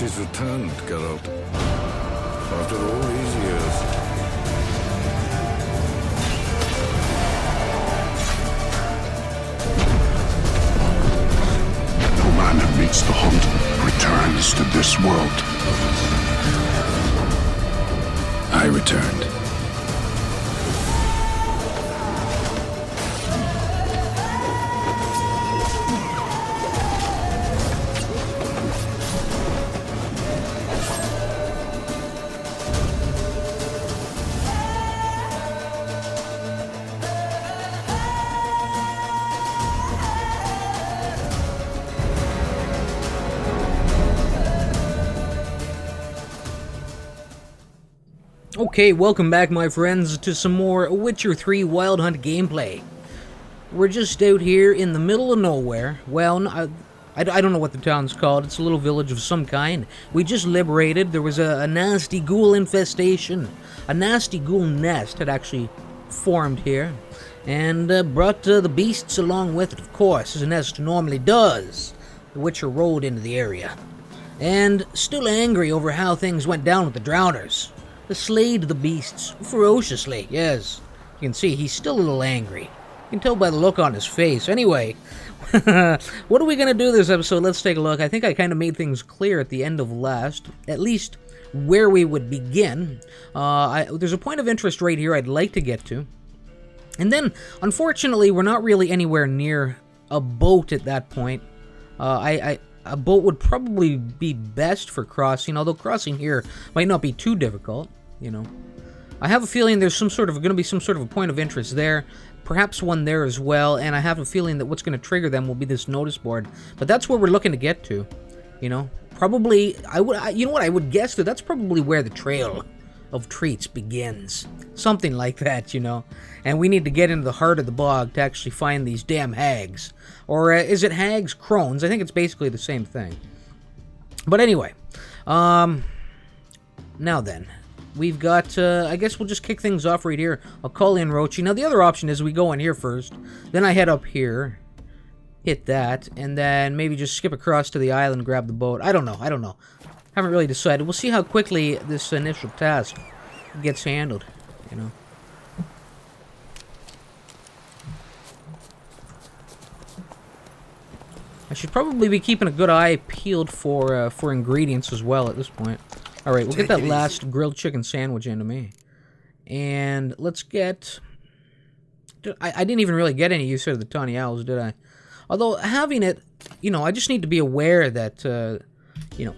She's returned, Geralt. After all these years. No man who meets the hunt returns to this world. I returned. Okay, welcome back, my friends, to some more Witcher 3 Wild Hunt gameplay. We're just out here in the middle of nowhere. Well, I don't know what the town's called. It's a little village of some kind. We just liberated. There was a nasty ghoul infestation. A nasty ghoul nest had actually formed here. And brought the beasts along with it, of course, as a nest normally does. The Witcher rode into the area. And still angry over how things went down with the Drowners. They slayed the beasts ferociously, yes. You can see he's still a little angry. You can tell by the look on his face. Anyway, what are we going to do this episode? Let's take a look. I think I kind of made things clear at the end of last, at least where we would begin. There's a point of interest right here I'd like to get to. And then, unfortunately, we're not really anywhere near a boat at that point. A boat would probably be best for crossing, although crossing here might not be too difficult, you know. I have a feeling there's going to be some sort of a point of interest there, perhaps one there as well, and I have a feeling that what's going to trigger them will be this notice board. But that's where we're looking to get to, you know. Probably, you know what, I would guess that that's probably where the trail of treats begins. Something like that, you know. And we need to get into the heart of the bog to actually find these damn hags. Or is it hags? Crones? I think it's basically the same thing. But anyway, now then, we've got, I guess we'll just kick things off right here. I'll call in Rochi. Now the other option is we go in here first, then I head up here, hit that, and then maybe just skip across to the island, grab the boat. I don't know. Haven't really decided. We'll see how quickly this initial task gets handled, you know. I should probably be keeping a good eye peeled for ingredients as well at this point. Alright, we'll get that last grilled chicken sandwich into me. And let's get... I didn't even really get any use out of the tawny owls, did I? Although, having it, you know, I just need to be aware that, you know,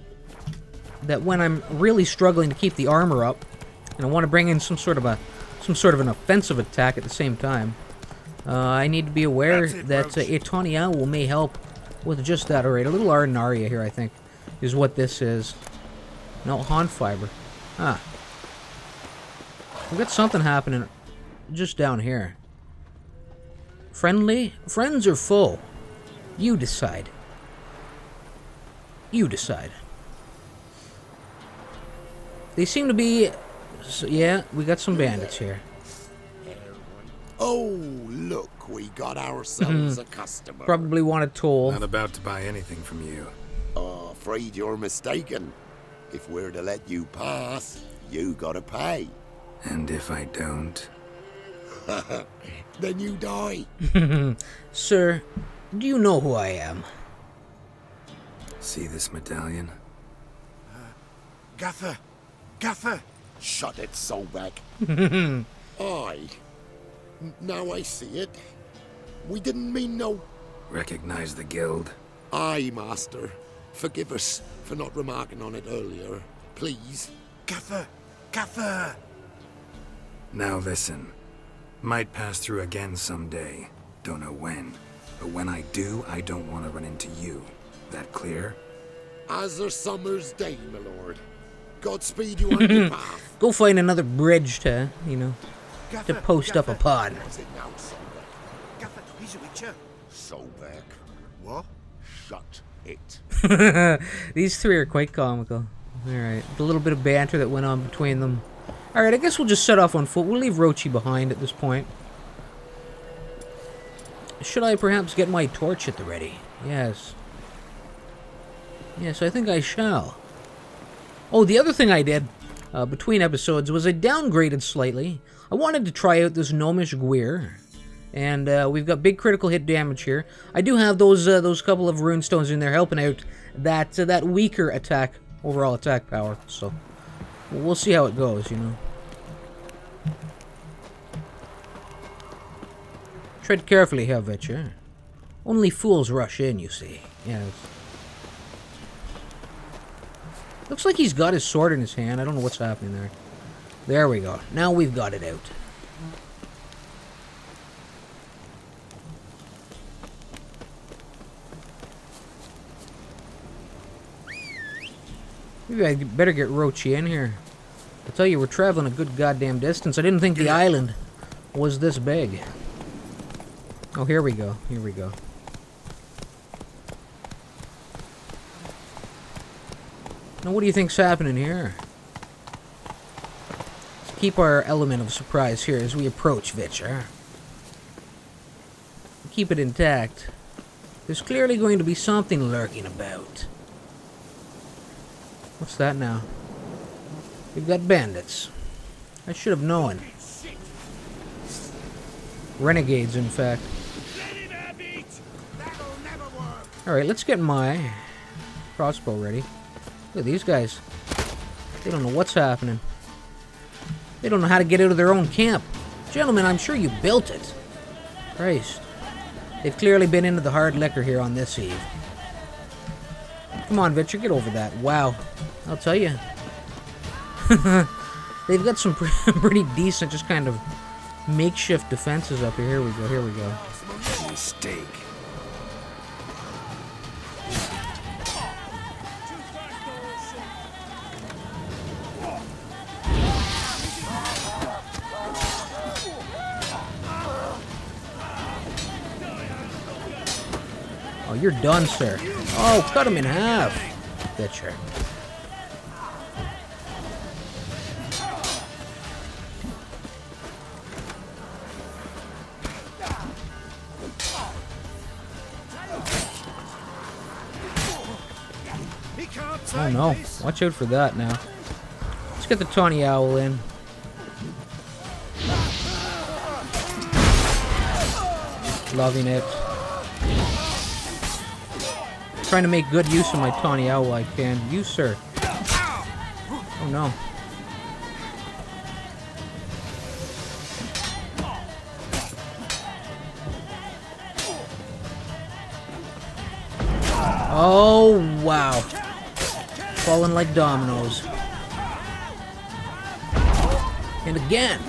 that when I'm really struggling to keep the armor up, and I want to bring in some sort of an offensive attack at the same time, I need to be aware that a tawny owl may help with just that. Alright, a little Ardenaria here, I think, is what this is. No, Haunt Fiber. Ah. We've got something happening just down here. Friendly? Friends or foe? You decide. You decide. They seem to be... Yeah, we got some bandits here. Oh, look, we got ourselves a customer. Probably want a toll. Not about to buy anything from you. Afraid you're mistaken. If we're to let you pass, you gotta pay. And if I don't? Then you die. Sir, do you know who I am? See this medallion? Gaffer! Gaffer! Shut it, Solbeck. Aye. Now I see it. We didn't mean no... Recognize the guild? Aye, Master. Forgive us for not remarking on it earlier. Please. Gaffer! Gaffer! Now listen. Might pass through again someday. Don't know when. But when I do, I don't want to run into you. That clear? As a summer's day, my lord. Godspeed you on your path. Go find another bridge to, you know, to post up upon. What's it now, Solbeck? Gaffer, he's a witcher. Solbeck. What? Shut it. These three are quite comical. Alright, the little bit of banter that went on between them. Alright, I guess we'll just set off on foot. We'll leave Rochi behind at this point. Should I perhaps get my torch at the ready? Yes. Yes, I think I shall. Oh, the other thing I did between episodes was I downgraded slightly. I wanted to try out this gnomish Gwyr. And we've got big critical hit damage here. I do have those couple of rune stones in there helping out that weaker attack, overall attack power. So we'll see how it goes, you know. Tread carefully here, Witcher. Only fools rush in, you see. Yeah. Looks like he's got his sword in his hand. I don't know what's happening there. There we go. Now we've got it out. Maybe I better get Roachy in here. I tell you, we're traveling a good goddamn distance. I didn't think the island was this big. Oh, here we go. Here we go. Now, what do you think's happening here? Let's keep our element of surprise here as we approach Witcher. Keep it intact. There's clearly going to be something lurking about. What's that now? We've got bandits. I should have known. Renegades, in fact. Alright, let's get my crossbow ready. Look at these guys. They don't know what's happening. They don't know how to get out of their own camp. Gentlemen, I'm sure you built it. Christ. They've clearly been into the hard liquor here on this eve. Come on, Witcher, get over that. Wow. I'll tell you. They've got some pretty decent, just kind of makeshift defenses up here. Here we go, here we go. Mistake. Oh, you're done, sir. Oh, cut him in half. Bitcher. Oh no, watch out for that now. Let's get the tawny owl in. Loving it. Trying to make good use of my tawny owl I can. You, sir. Oh no. Oh, wow. Falling like dominoes. And again.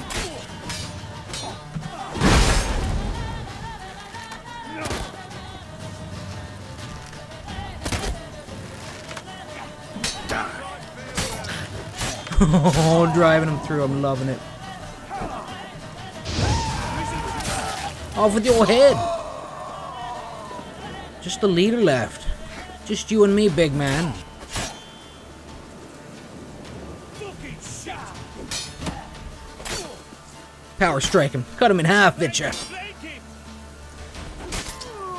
Oh, driving him through. I'm loving it. Off with your head. Just the leader left. Just you and me, big man. Power strike him. Cut him in half, bitcha.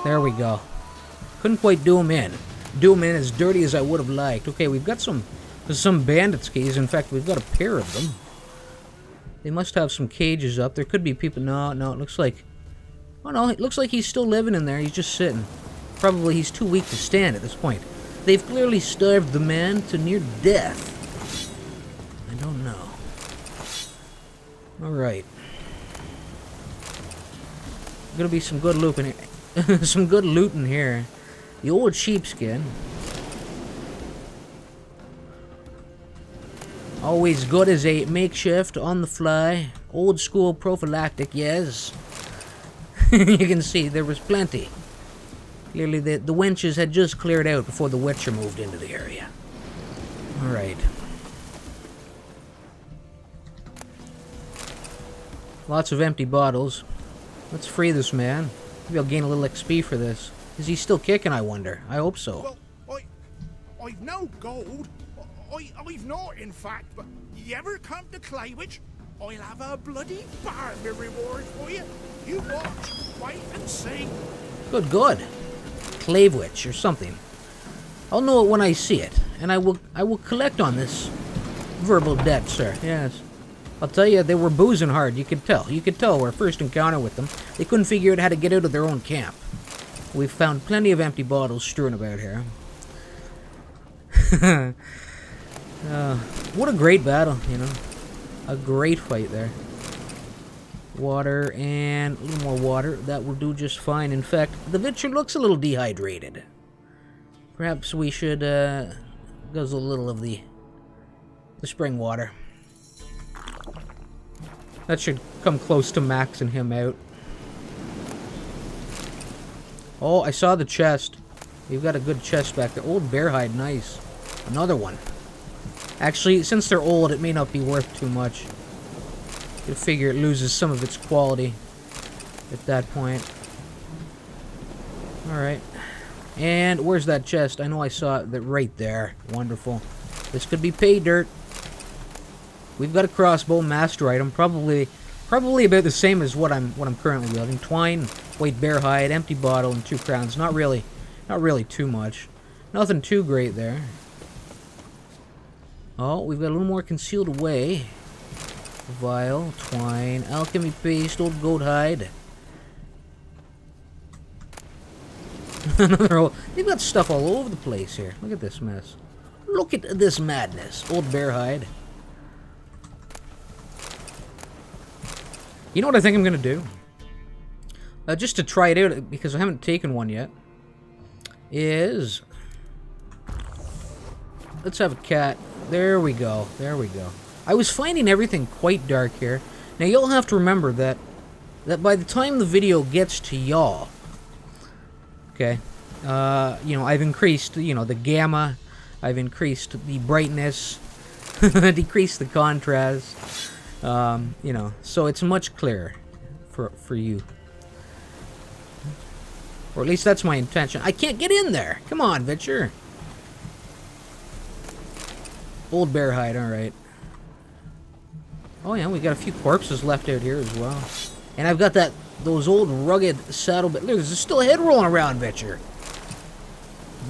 There we go. Couldn't quite do him in. Do him in as dirty as I would have liked. Okay, we've got some bandits' keys. In fact, we've got a pair of them. They must have some cages up. There could be people. No, it looks like... Oh, no, it looks like he's still living in there. He's just sitting. Probably he's too weak to stand at this point. They've clearly starved the man to near death. I don't know. Alright. Gonna be some good loot in here. Some good loot in here. The old sheepskin. Always good as a makeshift, on the fly, old school prophylactic, yes. You can see there was plenty. Clearly the wenches had just cleared out before the Witcher moved into the area. Alright. Lots of empty bottles. Let's free this man. Maybe I'll gain a little XP for this. Is he still kicking, I wonder? I hope so. Well, I've no gold. I've not, in fact, but you ever come to Claywich, I'll have a bloody barber reward for you. You watch, wait and see. Good. Clavewitch or something. I'll know it when I see it. and I will collect on this verbal debt, sir. Yes. I'll tell you, they were boozing hard. You could tell. You could tell our first encounter with them. They couldn't figure out how to get out of their own camp. We've found plenty of empty bottles strewn about here. What a great battle, you know. A great fight there. Water and a little more water. That will do just fine. In fact, the Witcher looks a little dehydrated. Perhaps we should guzzle a little of the spring water. That should come close to maxing him out. Oh, I saw the chest. We've got a good chest back there. Old bear hide, nice. Another one. Actually, since they're old, it may not be worth too much. You figure it loses some of its quality at that point. Alright. And where's that chest? I know I saw it right there. Wonderful. This could be pay dirt. We've got a crossbow, master item, probably about the same as what I'm currently wielding. Twine, white bear hide, empty bottle, and 2 crowns. Not really too much. Nothing too great there. Oh, we've got a little more concealed away. Vial, twine, alchemy paste, old goat hide. Another old... They've got stuff all over the place here. Look at this mess. Look at this madness. Old bear hide. You know what I think I'm going to do? Just to try it out, because I haven't taken one yet, is... Let's have a cat. There we go. There we go. I was finding everything quite dark here. Now, you'll have to remember that by the time the video gets to y'all, okay, you know, I've increased, you know, the gamma, I've increased the brightness, decreased the contrast, you know, so it's much clearer for you. Or at least that's my intention. I can't get in there. Come on, Witcher. Old bear hide, alright. Oh yeah, we got a few corpses left out here as well. And I've got those old rugged saddle... Look, there's still a head rolling around, Witcher.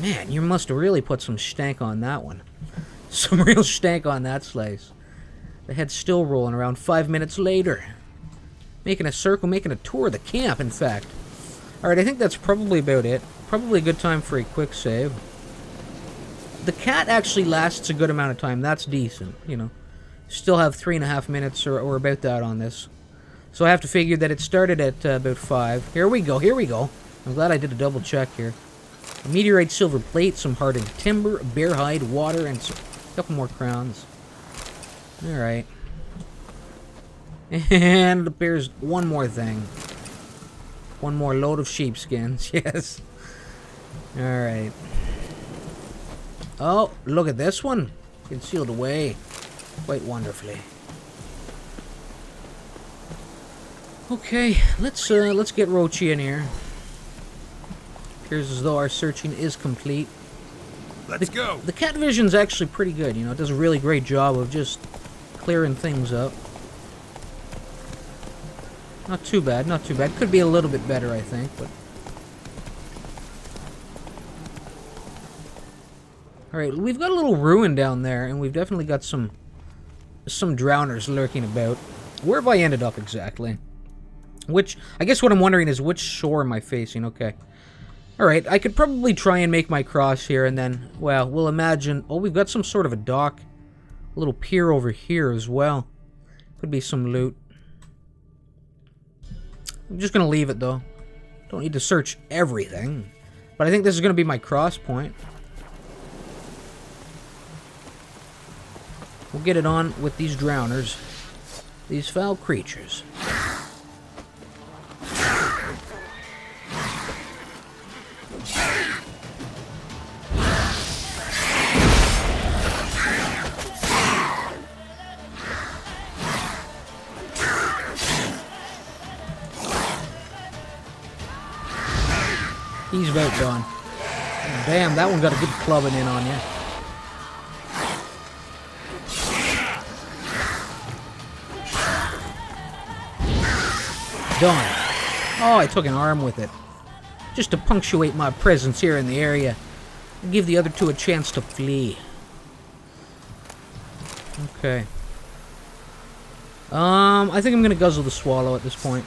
Man, you must have really put some stank on that one. Some real stank on that slice. The head's still rolling around 5 minutes later. Making a circle, making a tour of the camp, in fact. Alright, I think that's probably about it. Probably a good time for a quick save. The cat actually lasts a good amount of time. That's decent, you know. Still have 3.5 minutes or about that on this. So I have to figure that it started at about 5. Here we go, here we go. I'm glad I did a double check here. A meteorite silver plate, some hardened timber, bear hide, water, and a couple more crowns. Alright. And there's one more thing. One more load of sheepskins, yes. Alright. Oh, look at this one. Concealed away quite wonderfully. Okay, let's get Rochi in here. Appears as though our searching is complete. Let's go. The cat vision's actually pretty good, you know. It does a really great job of just clearing things up. Not too bad, not too bad. Could be a little bit better, I think, but... Alright, we've got a little ruin down there, and we've definitely got some drowners lurking about. Where have I ended up exactly? I guess what I'm wondering is which shore am I facing? Okay. Alright, I could probably try and make my cross here, and then, well, we'll imagine... Oh, we've got some sort of a dock. A little pier over here as well. Could be some loot. I'm just gonna leave it, though. Don't need to search everything. But I think this is gonna be my cross point. We'll get it on with these drowners. These foul creatures. He's about done. Damn, that one got a good clubbing in on you. Done. Oh, I took an arm with it. Just to punctuate my presence here in the area. And give the other two a chance to flee. Okay. I think I'm gonna guzzle the swallow at this point.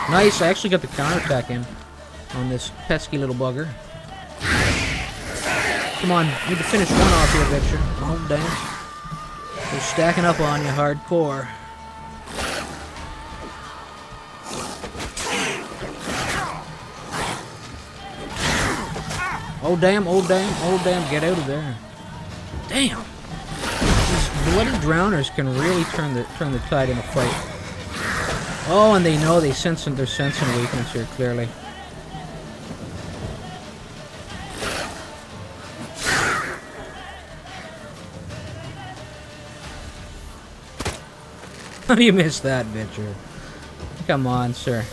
Nice, I actually got the counterattack in on this pesky little bugger. Come on, need to finish one off here, Victor. Oh, damn. They're stacking up on you hardcore. Oh, damn, oh, damn, oh, damn, get out of there. Damn. These bloody drowners can really turn the tide in a fight. Oh, and they know they're sensing weakness here, clearly. How do you miss that, Bitcher? Come on, sir.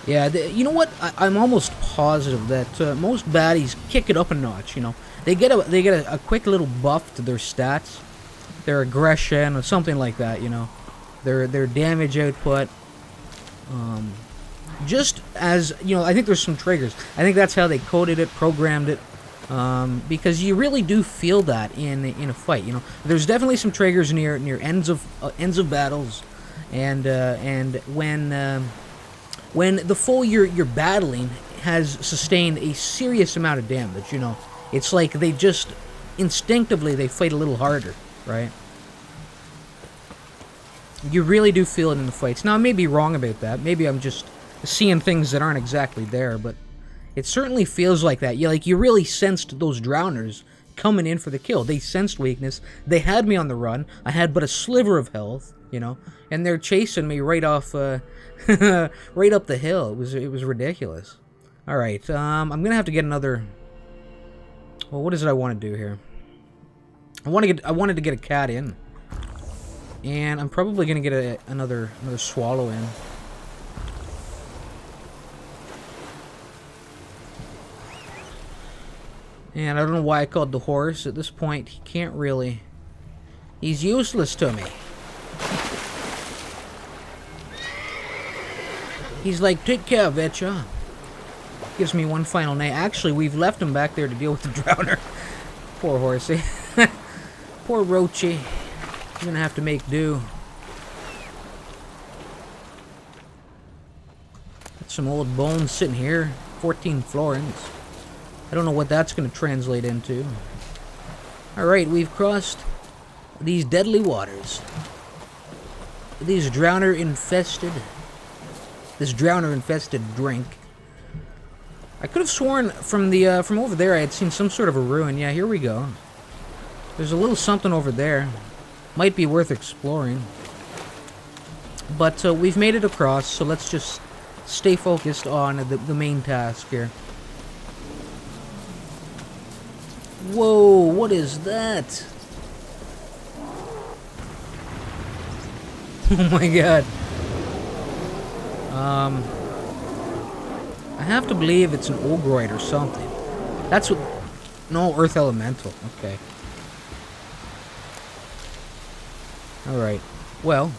Yeah, you know what? I'm almost positive that most baddies kick it up a notch. You know, they get a quick little buff to their stats, their aggression, or something like that. You know, their damage output. Just as you know, I think there's some triggers. I think that's how they coded it, programmed it, because you really do feel that in a fight. You know, there's definitely some triggers near ends of battles, and when the foe you're battling has sustained a serious amount of damage, you know, it's like they just instinctively they fight a little harder, right? You really do feel it in the fights. Now, I may be wrong about that. Maybe I'm just seeing things that aren't exactly there, but it certainly feels like that. You really sensed those drowners coming in for the kill. They sensed weakness. They had me on the run. I had but a sliver of health, you know, and they're chasing me right off, right up the hill. It was ridiculous. All right, I'm gonna have to get another. Well, what is it I want to do here? I wanted to get a cat in, and I'm probably gonna get another swallow in. And I don't know why I called the horse. At this point, he can't really. He's useless to me. He's like, take care of it, ya. Gives me one final name. Actually, we've left him back there to deal with the drowner. Poor horsey. Poor Roachy. He's gonna have to make do. Got some old bones sitting here. 14 florins. I don't know what that's going to translate into. Alright, we've crossed these deadly waters. These drowner-infested... This drowner-infested drink. I could have sworn from over there I had seen some sort of a ruin. Yeah, here we go. There's a little something over there. Might be worth exploring. But we've made it across, so let's just stay focused on the main task here. Whoa, what is that? Oh my god. I have to believe it's an Ogroid or something. That's what... No, Earth Elemental. Okay. Alright. Well.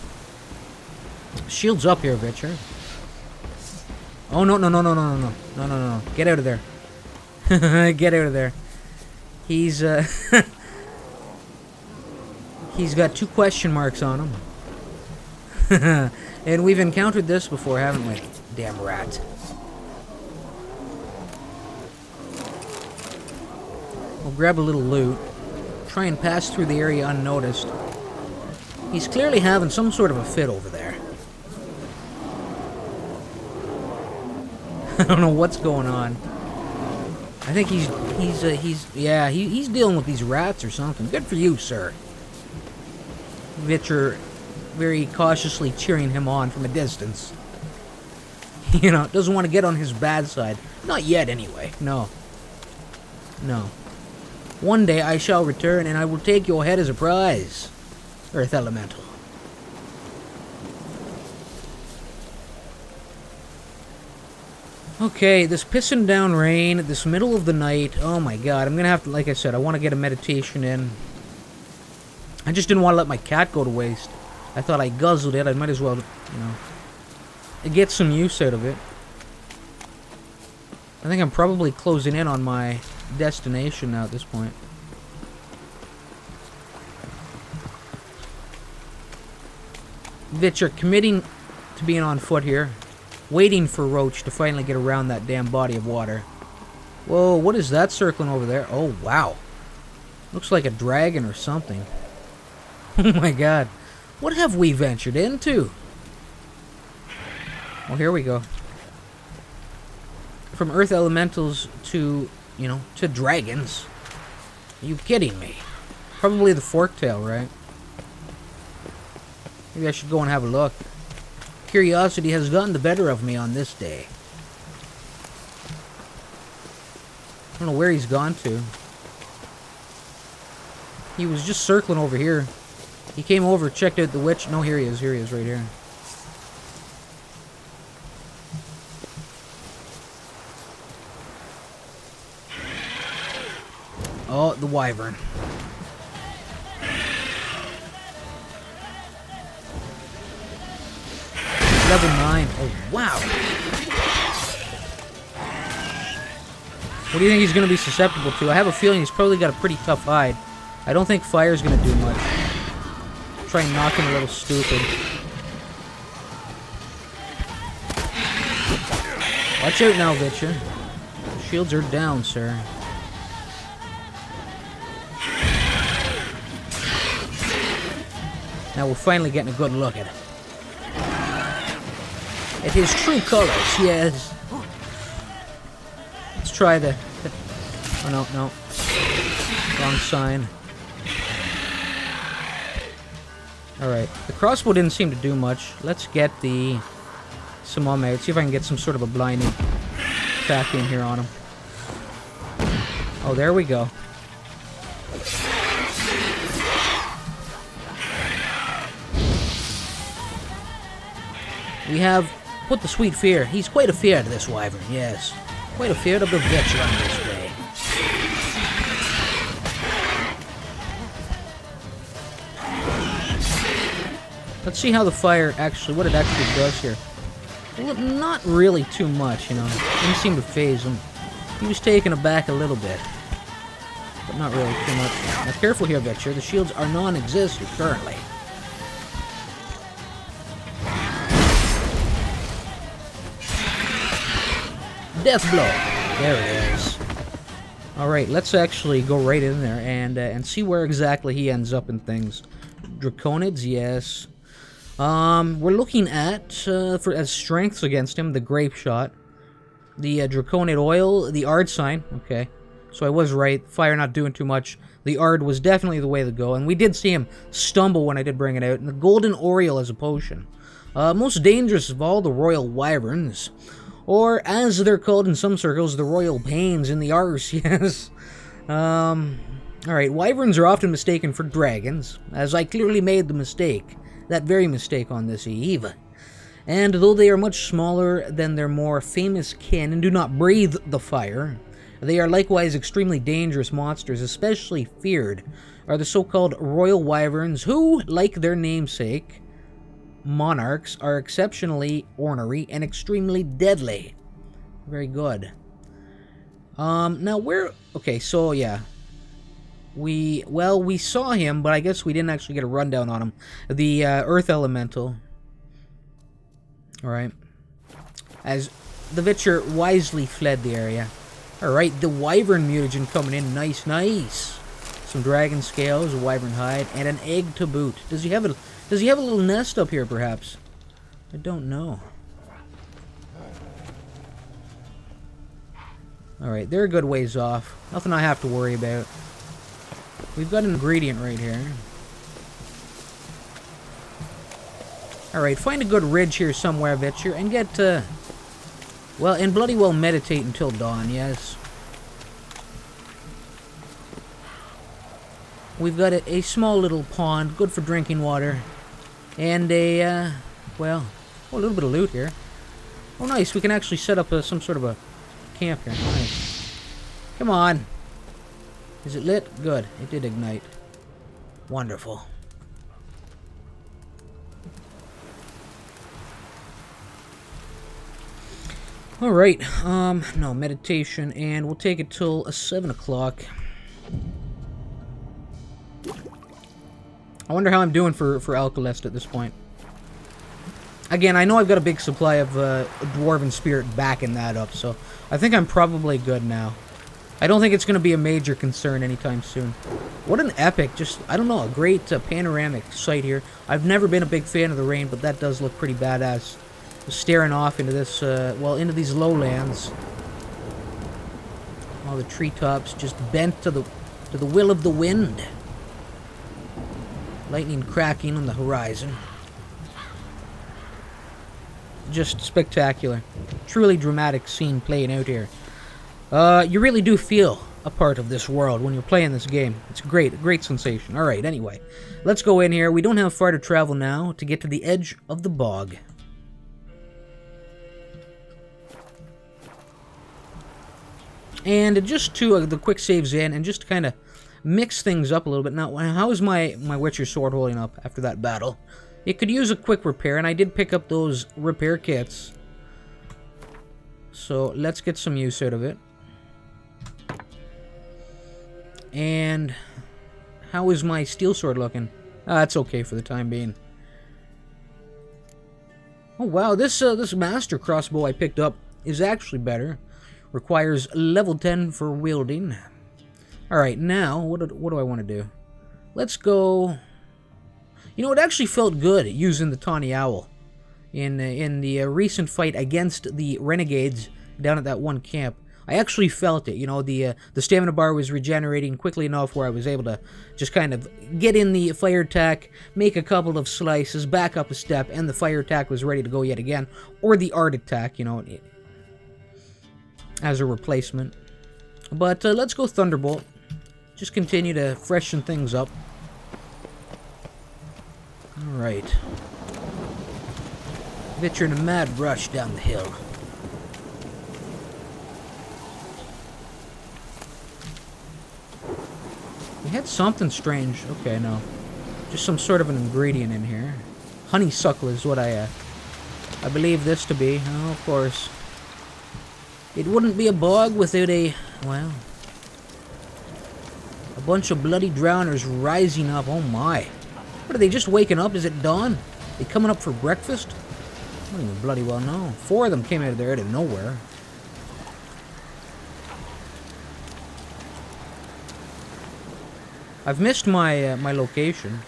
Shield's up here, Victor. Oh, no. No. Get out of there. Get out of there. He's he's got 2 question marks on him. And we've encountered this before, haven't we? Damn rat. We'll grab a little loot. Try and pass through the area unnoticed. He's clearly having some sort of a fit over there. I don't know what's going on. I think he's dealing with these rats or something. Good for you, sir. Vitcher very cautiously cheering him on from a distance. You know, doesn't want to get on his bad side. Not yet, anyway. No. No. One day I shall return, and I will take your head as a prize. Earth Elemental. Okay, this pissing down rain at this middle of the night. Oh my god, I'm gonna have to, like I said, I want to get a meditation in. I just didn't want to let my cat go to waste. I thought I guzzled it. I might as well, you know, get some use out of it. I think I'm probably closing in on my destination now at this point. Vitcher committing to being on foot here. Waiting for Roach to finally get around that damn body of water. Whoa, what is that circling over there? Oh, wow. Looks like a dragon or something. Oh my god. What have we ventured into? Well, here we go. From earth elementals to, you know, to dragons. Are you kidding me? Probably the forktail, right? Maybe I should go and have a look. Curiosity has gotten the better of me on this day. I don't know where he's gone to. He was just circling over here. He came over, checked out the witch. No, here he is. Here he is, right here. Oh, the wyvern. Level 9. Oh, wow. What do you think he's going to be susceptible to? I have a feeling he's probably got a pretty tough hide. I don't think fire's going to do much. Try and knock him a little stupid. Watch out now, Vitcher. The shields are down, sir. Now we're finally getting a good look at him. At his true colors, yes. Let's try the... Oh, no, no. Wrong sign. Alright. The crossbow didn't seem to do much. Let's get the... Samome out. See if I can get some sort of a blinding attack in here on him. Oh, there we go. We have put the sweet fear. He's quite afeard, this wyvern, yes. Quite afeard of the Vitcher on this day. Let's see how the fire actually, what it actually does here. Well, not really too much, you know. Didn't seem to phase him. He was taken aback a little bit. But not really too much. Now careful here, Vitcher. The shields are non-existent currently. Death blow. There it is. Alright, let's actually go right in there and see where exactly he ends up in things. Draconids, yes. We're looking at, as strengths against him, the Grape Shot. The Draconid Oil, the Ard Sign. Okay, so I was right. Fire not doing too much. The Ard was definitely the way to go. And we did see him stumble when I did bring it out. And the Golden Oriole as a potion. Most dangerous of all the Royal Wyverns. Or, as they're called in some circles, the Royal Pains in the arse, yes. Alright, wyverns are often mistaken for dragons, as I clearly made the mistake, that very mistake on this eve. And though they are much smaller than their more famous kin and do not breathe the fire, they are likewise extremely dangerous monsters. Especially feared are the so-called Royal Wyverns, who, like their namesake, monarchs, are exceptionally ornery and extremely deadly. Very good. Now where... Okay, so yeah. We saw him, but I guess we didn't actually get a rundown on him. The Earth Elemental. Alright. As the Vitcher wisely fled the area. Alright, the Wyvern mutagen coming in. Nice, nice. Some dragon scales, a wyvern hide, and an egg to boot. Does he have a little nest up here, perhaps? I don't know. Alright, they're a good ways off. Nothing I have to worry about. We've got an ingredient right here. Alright, find a good ridge here somewhere, Vitcher, and get, well, and bloody well meditate until dawn, yes. We've got a small little pond, good for drinking water. And a, well, oh, a little bit of loot here. Oh, nice, we can actually set up some sort of a camp here. Nice. Come on. Is it lit? Good. It did ignite. Wonderful. Alright, no, meditation, and we'll take it till 7 o'clock. I wonder how I'm doing for Alkalest at this point. Again, I know I've got a big supply of Dwarven Spirit backing that up, so I think I'm probably good now. I don't think it's going to be a major concern anytime soon. What an epic, just, I don't know, a great panoramic sight here. I've never been a big fan of the rain, but that does look pretty badass. Just staring off into this, well, into these lowlands. All the treetops just bent to the will of the wind. Lightning cracking on the horizon. Just spectacular. Truly dramatic scene playing out here. You really do feel a part of this world when you're playing this game. It's great, a great sensation. Alright, anyway. Let's go in here. We don't have far to travel now to get to the edge of the bog. And just to the quick saves in, and just to kind of mix things up a little bit. Now, how is my Witcher sword holding up after that battle? It could use a quick repair, and I did pick up those repair kits. So, let's get some use out of it. And how is my steel sword looking? It's okay for the time being. Oh wow, this master crossbow I picked up is actually better. Requires level 10 for wielding. Alright, now, what do I want to do? Let's go... You know, it actually felt good using the Tawny Owl in the recent fight against the Renegades down at that one camp. I actually felt it. You know, the stamina bar was regenerating quickly enough where I was able to just kind of get in the fire attack, make a couple of slices, back up a step, and the fire attack was ready to go yet again. Or the art attack, you know, as a replacement. But let's go Thunderbolt. Just continue to freshen things up. Alright. Bet you're in a mad rush down the hill. We had something strange. Okay, no. Just some sort of an ingredient in here. Honeysuckle is what I believe this to be. Oh, of course. It wouldn't be a bog without a, well, a bunch of bloody drowners rising up. Oh my. What, are they just waking up? Is it dawn? They coming up for breakfast? I don't even bloody well know. 4 of them came out of there out of nowhere. I've missed my my location.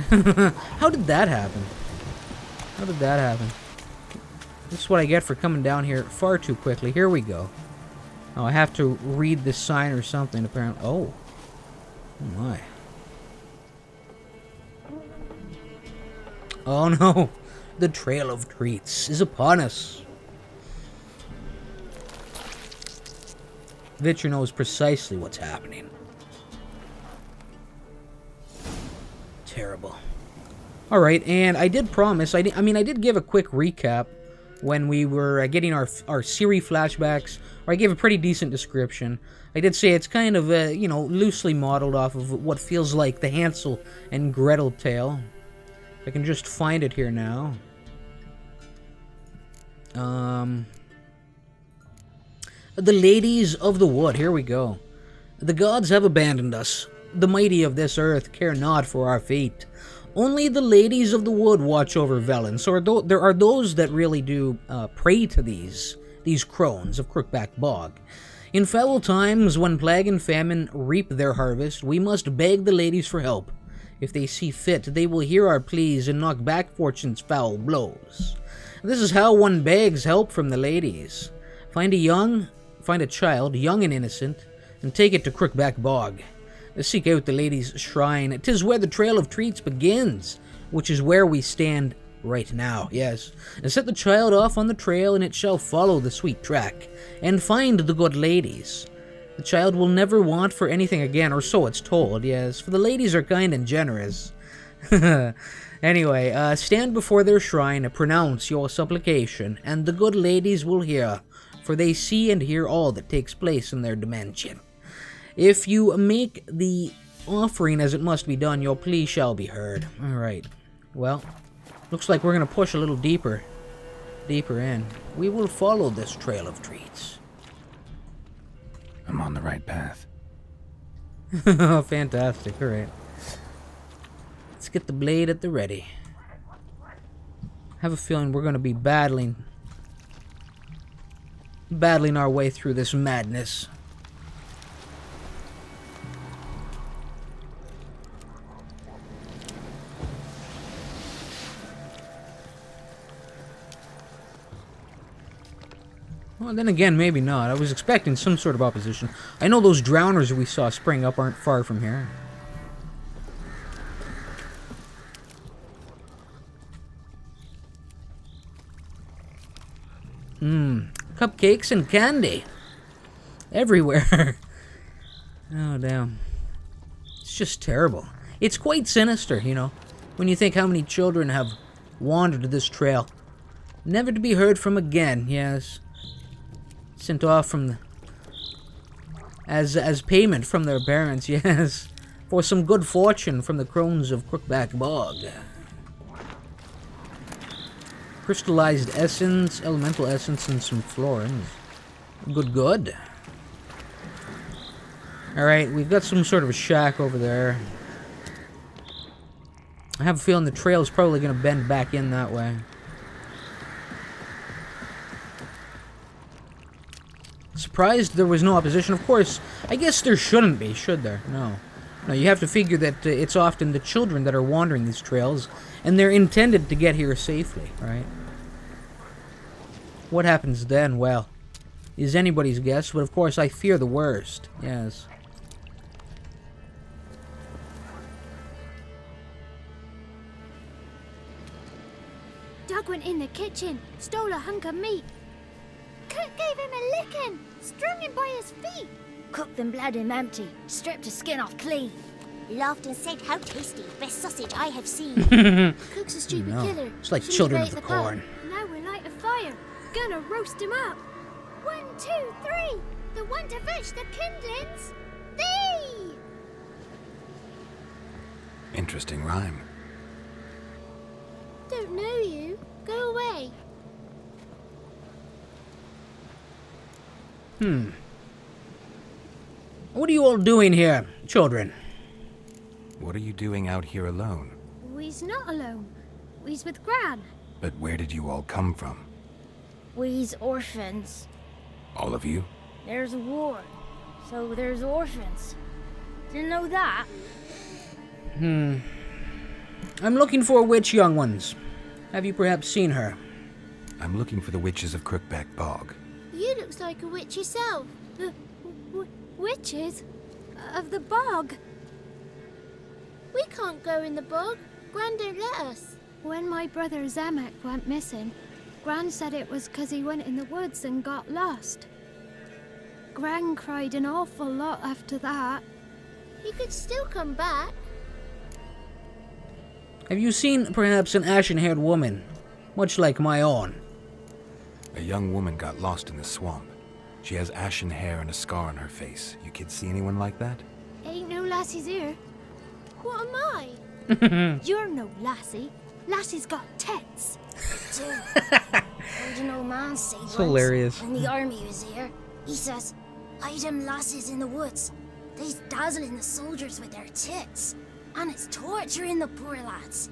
How did that happen? How did that happen? This is what I get for coming down here far too quickly. Here we go. Oh, I have to read this sign or something, apparently. Oh. Oh, my. Oh, no. The trail of treats is upon us. Witcher knows precisely what's happening. Terrible. Alright, and I did promise, I did give a quick recap when we were getting our Ciri flashbacks, or I gave a pretty decent description. I did say it's kind of, you know, loosely modeled off of what feels like the Hansel and Gretel tale. If I can just find it here now. The Ladies of the Wood, here we go. The gods have abandoned us. The mighty of this earth care not for our fate. Only the Ladies of the Wood watch over Velen. So there are those that really do pray to these crones of Crookback Bog. In foul times, when plague and famine reap their harvest, we must beg the ladies for help. If they see fit, they will hear our pleas and knock back fortune's foul blows. This is how one begs help from the ladies. Find a child, young and innocent, and take it to Crookback Bog. Seek out the ladies' shrine. 'Tis where the trail of treats begins, which is where we stand right now, yes. And set the child off on the trail, and it shall follow the sweet track, and find the good ladies. The child will never want for anything again, or so it's told, yes, for the ladies are kind and generous. Anyway, stand before their shrine, pronounce your supplication, and the good ladies will hear, for they see and hear all that takes place in their dimension. If you make the offering as it must be done, your plea shall be heard. Alright, well, looks like we're going to push a little deeper deeper in. We will follow this trail of treats. I'm on the right path. Fantastic, alright. Let's get the blade at the ready. I have a feeling we're going to be battling our way through this madness. Well, then again, maybe not. I was expecting some sort of opposition. I know those drowners we saw spring up aren't far from here. Cupcakes and candy. Everywhere. Oh, damn. It's just terrible. It's quite sinister, you know, when you think how many children have wandered this trail. Never to be heard from again, yes. Sent off from the... As payment from their parents, yes. For some good fortune from the crones of Crookback Bog. Crystallized essence, elemental essence, and some florins. Good. Alright, we've got some sort of a shack over there. I have a feeling the trail is probably going to bend back in that way. Surprised there was no opposition. Of course, I guess there shouldn't be, should there? No, you have to figure that it's often the children that are wandering these trails, and they're intended to get here safely, right? What happens then? Well, is anybody's guess, but of course I fear the worst, yes. Doug went in the kitchen, stole a hunk of meat. Cook gave him a licking, strung him by his feet. Cooked them blood him empty, stripped his skin off clean. Laughed and said, "How tasty, best sausage I have seen." Cook's a stupid killer. It's like Shouldn't children have of ate the corn. Now we'll light a fire. Gonna roast him up. 1, 2, 3. The one to fetch the kindlings. Thee! Interesting rhyme. Don't know you. Go away. What are you all doing here, children? What are you doing out here alone? We's not alone. We's with Gran. But where did you all come from? We's orphans. All of you? There's a war, so there's orphans. Didn't know that. I'm looking for a witch, young ones. Have you perhaps seen her? I'm looking for the witches of Crookback Bog. You looks like a witch yourself. Witches? Of the bog? We can't go in the bog. Gran don't let us. When my brother Zamek went missing, Gran said it was 'cause he went in the woods and got lost. Gran cried an awful lot after that. He could still come back. Have you seen perhaps an ashen-haired woman, much like my own? A young woman got lost in the swamp. She has ashen hair and a scar on her face. You kids see anyone like that? Ain't no lassies here. What am I? You're no lassie. Lassie's got tits. Heard an old man say once, hilarious. when the army was here, he says, "Hide them lasses in the woods. They's dazzling the soldiers with their tits, and it's torturing the poor lads."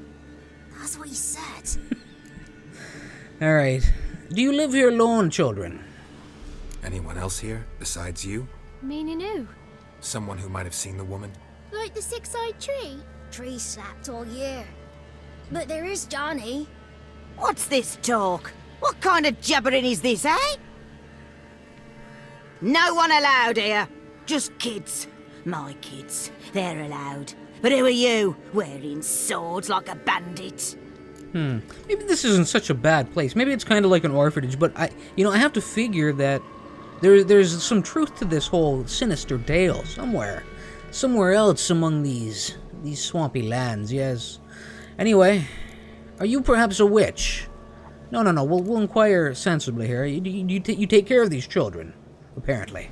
That's what he said. Alright. Do you live here alone, children? Anyone else here besides you? Meaning who? Someone who might have seen the woman? Like the six-eyed tree? Tree slapped all year. But there is Johnny. What's this talk? What kind of jabbering is this, eh? No one allowed here. Just kids. My kids. They're allowed. But who are you, wearing swords like a bandit? Maybe this isn't such a bad place. Maybe it's kind of like an orphanage, but I have to figure that there's some truth to this whole sinister tale somewhere. Somewhere else among these swampy lands, yes. Anyway, are you perhaps a witch? No. We'll inquire sensibly here. You take care of these children, apparently.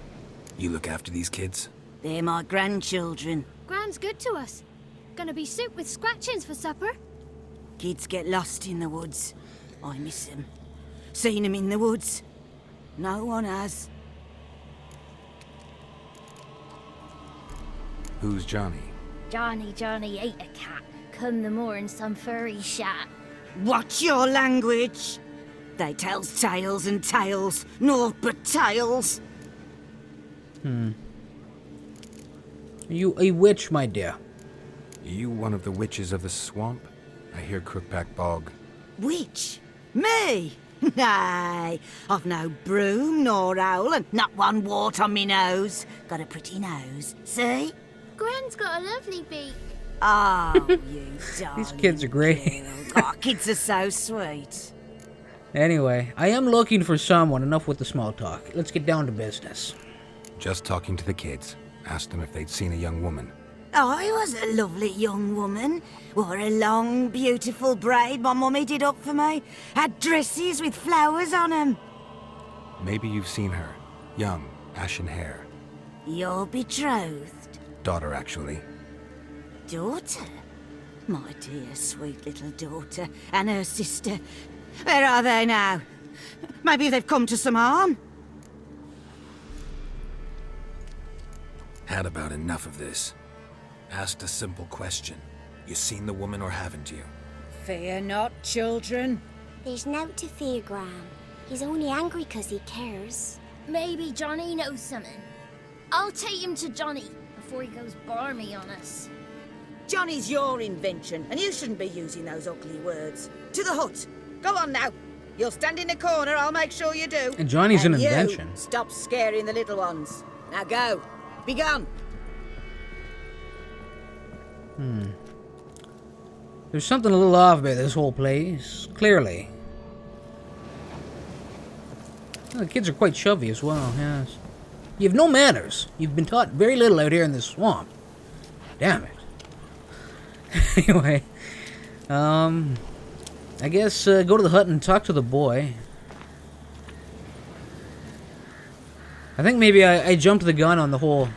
You look after these kids? They're my grandchildren. Gran's good to us. Gonna be soup with scratchings for supper. Kids get lost in the woods. I miss them. seen him in the woods. No one has. Who's Johnny? Johnny ate a cat. Come the more in some furry shat. Watch your language. They tells tales and tales, naught but tales. Are you a witch, my dear? Are you one of the witches of the swamp? I hear Crookback Bog. Witch? Me? Nay, I've no broom nor owl and not one wart on me nose. Got a pretty nose, see? Gran's got a lovely beak. Oh, you darling. These kids are great. Oh, kids are so sweet. Anyway, I am looking for someone. Enough with the small talk. Let's get down to business. Just talking to the kids. Asked them if they'd seen a young woman. I was a lovely young woman. Wore a long, beautiful braid my mummy did up for me. Had dresses with flowers on 'em. Maybe you've seen her. Young, ashen hair. You're betrothed. Daughter, actually. Daughter? My dear, sweet little daughter. And her sister. Where are they now? Maybe they've come to some harm? Had about enough of this. Asked a simple question. You seen the woman or haven't you? Fear not, children. There's nought to fear, Gran. He's only angry 'cause he cares. Maybe Johnny knows something. I'll take him to Johnny before he goes barmy on us. Johnny's your invention, and you shouldn't be using those ugly words. To the hut. Go on now. You'll stand in the corner, I'll make sure you do. And Johnny's an And you, invention. stop scaring the little ones. Now go. Be gone. There's something a little off about this whole place, clearly. Well, the kids are quite shovey as well, yes. You have no manners. You've been taught very little out here in this swamp. Damn it. Anyway, I guess go to the hut and talk to the boy. I think maybe I jumped the gun on the whole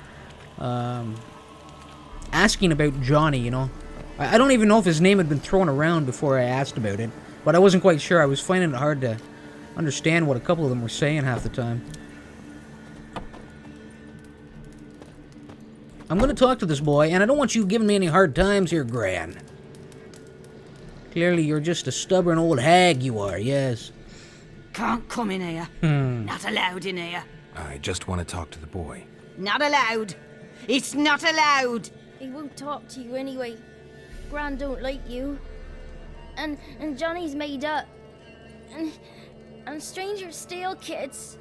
asking about Johnny, you know. I don't even know if his name had been thrown around before I asked about it, but I wasn't quite sure. I was finding it hard to understand what a couple of them were saying half the time. I'm going to talk to this boy, and I don't want you giving me any hard times here, Gran. Clearly, you're just a stubborn old hag, you are, yes. Can't come in here. Not allowed in here. I just want to talk to the boy. Not allowed. It's not allowed. He won't talk to you anyway. Gran don't like you. And Johnny's made up. And strangers steal kids.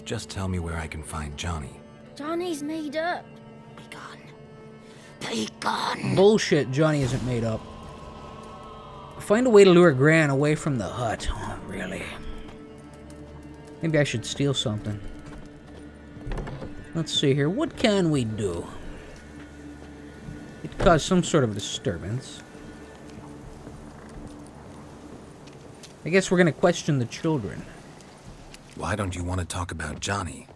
Just tell me where I can find Johnny. Johnny's made up. Be gone. Be gone. Bullshit, Johnny isn't made up. Find a way to lure Gran away from the hut. Oh, really? Maybe I should steal something. Let's see here. What can we do? It caused some sort of disturbance. I guess we're gonna question the children. Why don't you want to talk about Johnny?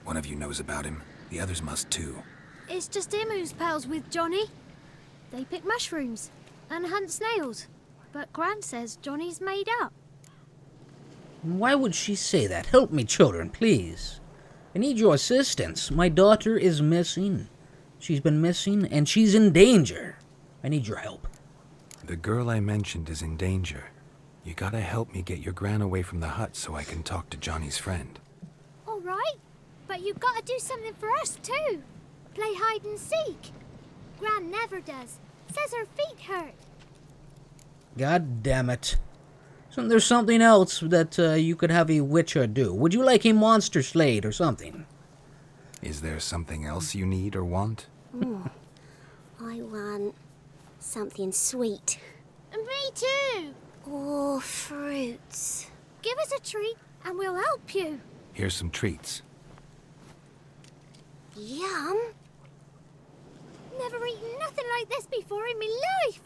One of you knows about him. The others must too. It's just him who's pals with Johnny. They pick mushrooms and hunt snails. But Gran says Johnny's made up. Why would she say that? Help me, children, please. I need your assistance. My daughter is missing. She's been missing, and she's in danger. I need your help. The girl I mentioned is in danger. You gotta help me get your Gran away from the hut so I can talk to Johnny's friend. All right, but you've got to do something for us too. Play hide and seek. Gran never does. Says her feet hurt. God damn it. So there's something else that you could have a witcher do. Would you like a monster slayed or something? Is there something else you need or want? I want something sweet. And me too. Oh, fruits. Give us a treat and we'll help you. Here's some treats. Yum. Never eaten nothing like this before in my life.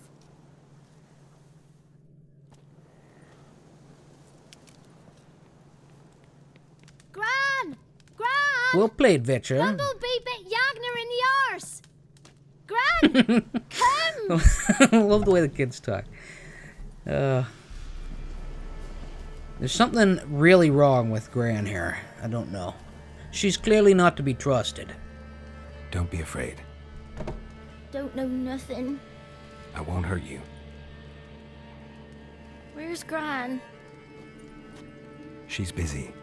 Gran! Gran! Well played, Witcher. Bumblebee bit Yagner in the arse. Gran! Gran! Come! I love the way the kids talk. There's something really wrong with Gran here. I don't know. She's clearly not to be trusted. Don't be afraid. Don't know nothing. I won't hurt you. Where's Gran? She's busy.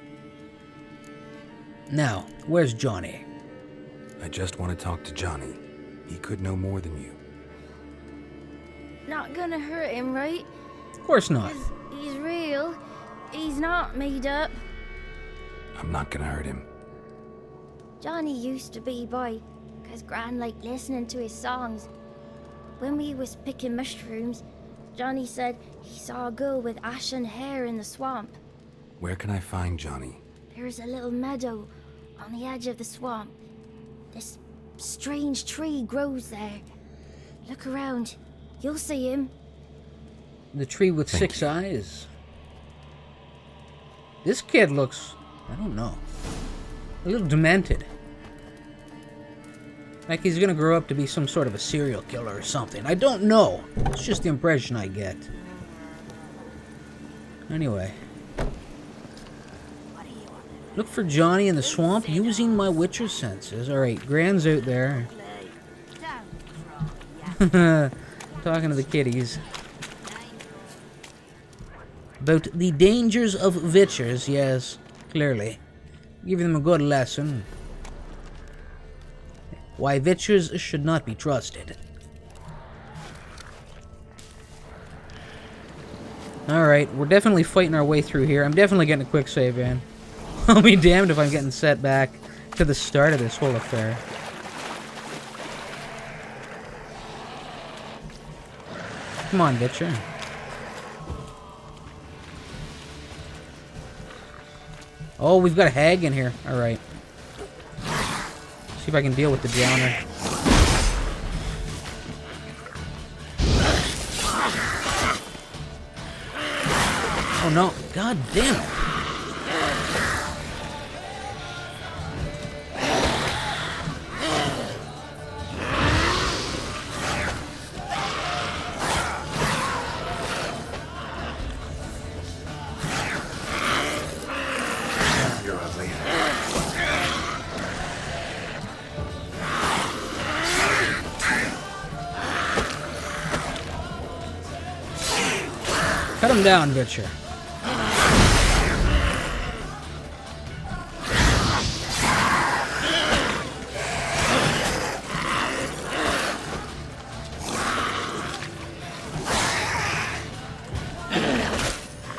Now, where's Johnny? I just want to talk to Johnny. He could know more than you. Not gonna hurt him, right? Of course not. He's real. He's not made up. I'm not gonna hurt him. Johnny used to be boy, 'cause Gran liked listening to his songs. When we was picking mushrooms, Johnny said he saw a girl with ashen hair in the swamp. Where can I find Johnny? There's a little meadow on the edge of the swamp. This strange tree grows there. Look around. You'll see him. The tree with Thank 6 you. eyes. This kid looks, I don't know, a little demented. Like he's gonna grow up to be some sort of a serial killer or something. I don't know. It's just the impression I get. Anyway. Look for Johnny in the swamp using my Witcher senses. Alright, Gran's out there. Talking to the kitties. About the dangers of Witchers, yes, clearly. Giving them a good lesson. Why Witchers should not be trusted. Alright, we're definitely fighting our way through here. I'm definitely getting a quick save in. I'll be damned if I'm getting set back to the start of this whole affair. Come on, Witcher. Oh, we've got a hag in here. Alright. See if I can deal with the drowner. Oh no. God damn it. You're ugly. Cut him down, Witcher.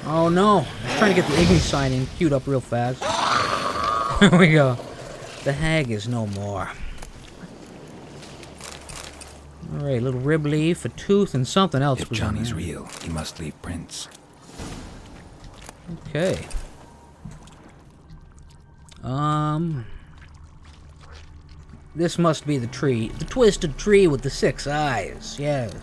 Oh no, I was trying to get the Igni sign in queued up real fast. There we go. The hag is no more. Alright, little rib leaf, a tooth, and something else. If was on Johnny's there. real, he must leave prints. Okay. This must be the tree. The twisted tree with the 6 eyes. Yes.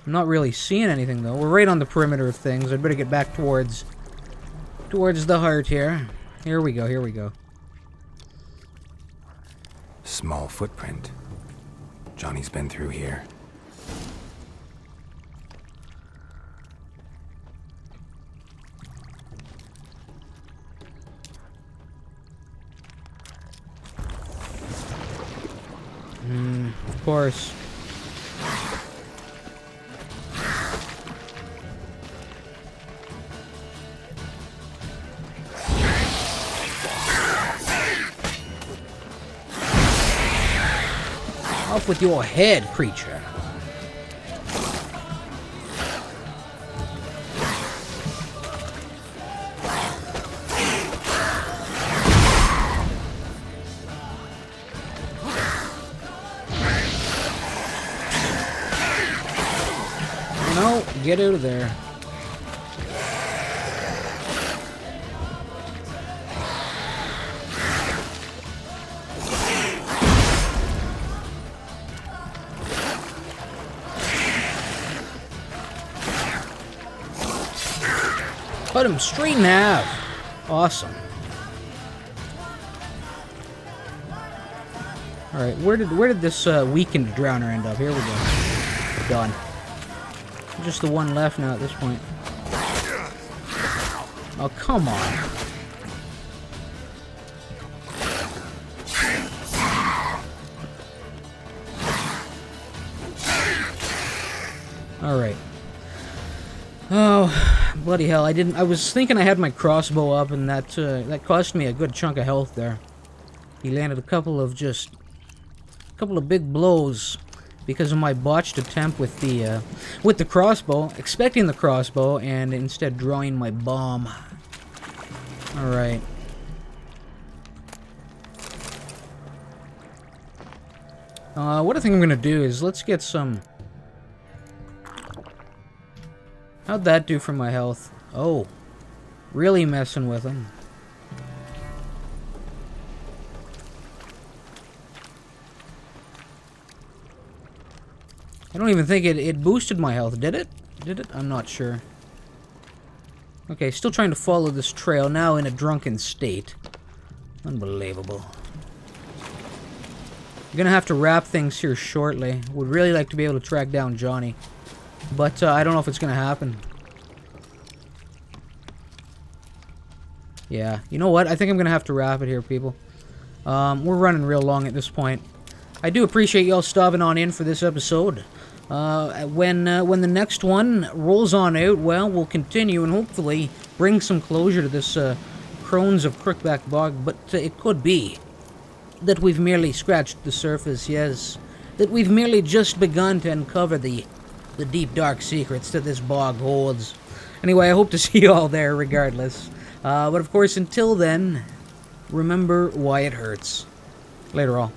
I'm not really seeing anything though. We're right on the perimeter of things. I'd better get back towards the heart here. Here we go. Here we go. Small footprint. Johnny's been through here. Of course. Off with your head, creature. No, get out of there. Cut him straight in half. Awesome. Alright, where did this weakened drowner end up? Here we go. Done. Just the one left now at this point. Oh, come on. Alright. Oh, bloody hell. I was thinking I had my crossbow up, and that cost me a good chunk of health there. He landed a couple of big blows because of my botched attempt with the crossbow, expecting the crossbow, and instead drawing my bomb. Alright. What I think I'm gonna do is let's get some... How'd that do for my health? Oh. Really messing with him. I don't even think it boosted my health, did it? Did it? I'm not sure. Okay, still trying to follow this trail, now in a drunken state. Unbelievable. I'm gonna have to wrap things here shortly. Would really like to be able to track down Johnny. But I don't know if it's gonna happen. Yeah, you know what? I think I'm gonna have to wrap it here, people. We're running real long at this point. I do appreciate y'all stopping on in for this episode. When the next one rolls on out, well, we'll continue and hopefully bring some closure to this Crones of Crookback Bog. But it could be that we've merely scratched the surface, yes. That we've merely just begun to uncover the deep, dark secrets that this bog holds. Anyway, I hope to see you all there regardless. But of course, until then, remember why it hurts. Later all.